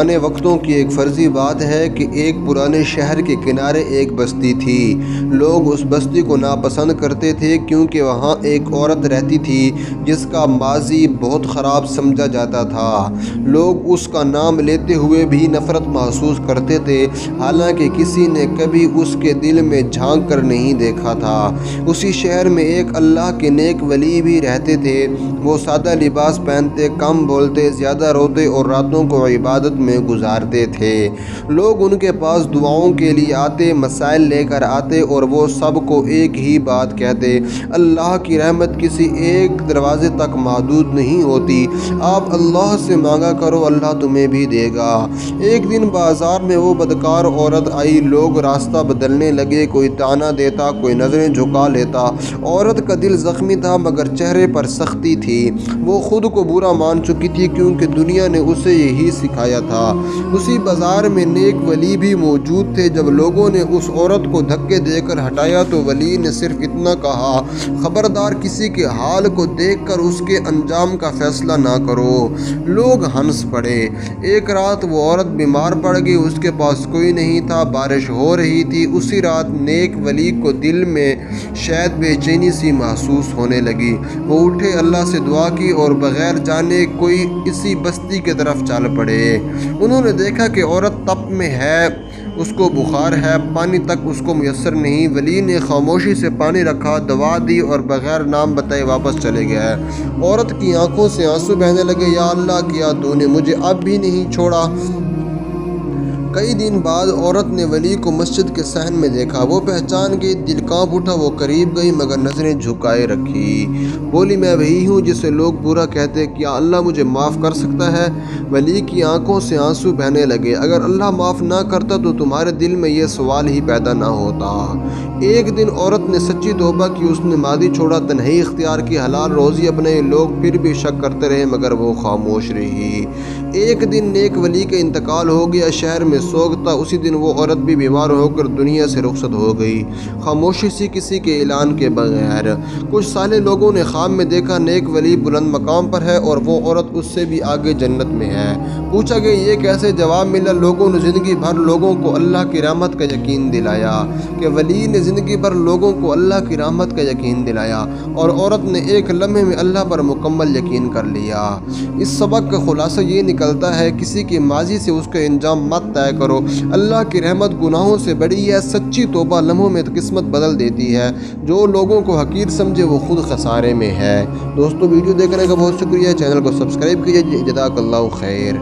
پرانے وقتوں کی ایک فرضی بات ہے کہ ایک پرانے شہر کے کنارے ایک بستی تھی۔ لوگ اس بستی کو ناپسند کرتے تھے کیونکہ وہاں ایک عورت رہتی تھی جس کا ماضی بہت خراب سمجھا جاتا تھا۔ لوگ اس کا نام لیتے ہوئے بھی نفرت محسوس کرتے تھے، حالانکہ کسی نے کبھی اس کے دل میں جھانک کر نہیں دیکھا تھا۔ اسی شہر میں ایک اللہ کے نیک ولی بھی رہتے تھے۔ وہ سادہ لباس پہنتے، کم بولتے، زیادہ روتے اور راتوں کو عبادت میں گزارتے تھے۔ لوگ ان کے پاس دعاؤں کے لیے آتے، مسائل لے کر آتے اور وہ سب کو ایک ہی بات کہتے: اللہ کی رحمت کسی ایک دروازے تک محدود نہیں ہوتی، آپ اللہ سے مانگا کرو، اللہ تمہیں بھی دے گا۔ ایک دن بازار میں وہ بدکار عورت آئی۔ لوگ راستہ بدلنے لگے، کوئی طعنہ دیتا، کوئی نظریں جھکا لیتا۔ عورت کا دل زخمی تھا مگر چہرے پر سختی تھی۔ وہ خود کو برا مان چکی تھی کیونکہ دنیا نے اسے یہی سکھایا تھا۔ اسی بازار میں نیک ولی بھی موجود تھے۔ جب لوگوں نے اس عورت کو دھکے دے کر ہٹایا تو ولی نے صرف اتنا کہا: خبردار، کسی کے حال کو دیکھ کر اس کے انجام کا فیصلہ نہ کرو۔ لوگ ہنس پڑے۔ ایک رات وہ عورت بیمار پڑ گئی، اس کے پاس کوئی نہیں تھا، بارش ہو رہی تھی۔ اسی رات نیک ولی کو دل میں شاید بے چینی سی محسوس ہونے لگی۔ وہ اٹھے، اللہ سے دعا کی اور بغیر جانے کوئی اسی بستی کی طرف چل پڑے۔ انہوں نے دیکھا کہ عورت تپ میں ہے، اس کو بخار ہے، پانی تک اس کو میسر نہیں۔ ولی نے خاموشی سے پانی رکھا، دوا دی اور بغیر نام بتائے واپس چلے گئے۔ عورت کی آنکھوں سے آنسو بہنے لگے۔ یا اللہ، کیا تو نے مجھے اب بھی نہیں چھوڑا؟ کئی دن بعد عورت نے ولی کو مسجد کے صحن میں دیکھا۔ وہ پہچان گئی، دل کانپ اٹھا۔ وہ قریب گئی مگر نظریں جھکائے رکھی۔ بولی: میں وہی ہوں جسے لوگ برا کہتے، کیا اللہ مجھے معاف کر سکتا ہے؟ ولی کی آنکھوں سے آنسو بہنے لگے۔ اگر اللہ معاف نہ کرتا تو تمہارے دل میں یہ سوال ہی پیدا نہ ہوتا۔ ایک دن عورت نے سچی توبہ کی، اس نے ماضی چھوڑا، تنہائی اختیار کی، حلال روزی اپنائی۔ لوگ پھر بھی شک کرتے رہے مگر وہ خاموش رہی۔ ایک دن نیک ولی کا انتقال ہو گیا، شہر میں سوگ تھا۔ اسی دن وہ عورت بھی بیمار ہو کر دنیا سے رخصت ہو گئی، خاموشی سی، کسی کے اعلان کے بغیر۔ کچھ سالے لوگوں نے خواب میں دیکھا نیک ولی بلند مقام پر ہے اور وہ عورت اس سے بھی آگے جنت میں ہے۔ پوچھا گیا یہ کیسے؟ جواب ملا: لوگوں نے زندگی بھر لوگوں کو اللہ کی رحمت کا یقین دلایا۔ کہ ولی نے زندگی بھر لوگوں کو اللہ کی رحمت کا یقین دلایا اور عورت نے ایک لمحے میں اللہ پر مکمل یقین کر لیا۔ اس سبق کا خلاصہ یہ نکلتا ہے: کسی کے ماضی سے اس کا انجام مت طے کرو۔ اللہ کی رحمت گناہوں سے بڑی ہے۔ سچی توبہ لمحوں میں قسمت بدل دیتی ہے۔ جو لوگوں کو حقیر سمجھے وہ خود خسارے میں ہے۔ دوستو، ویڈیو دیکھنے کا بہت شکریہ۔ چینل کو سبسکرائب کیجئے۔ جزاک اللہ خیر۔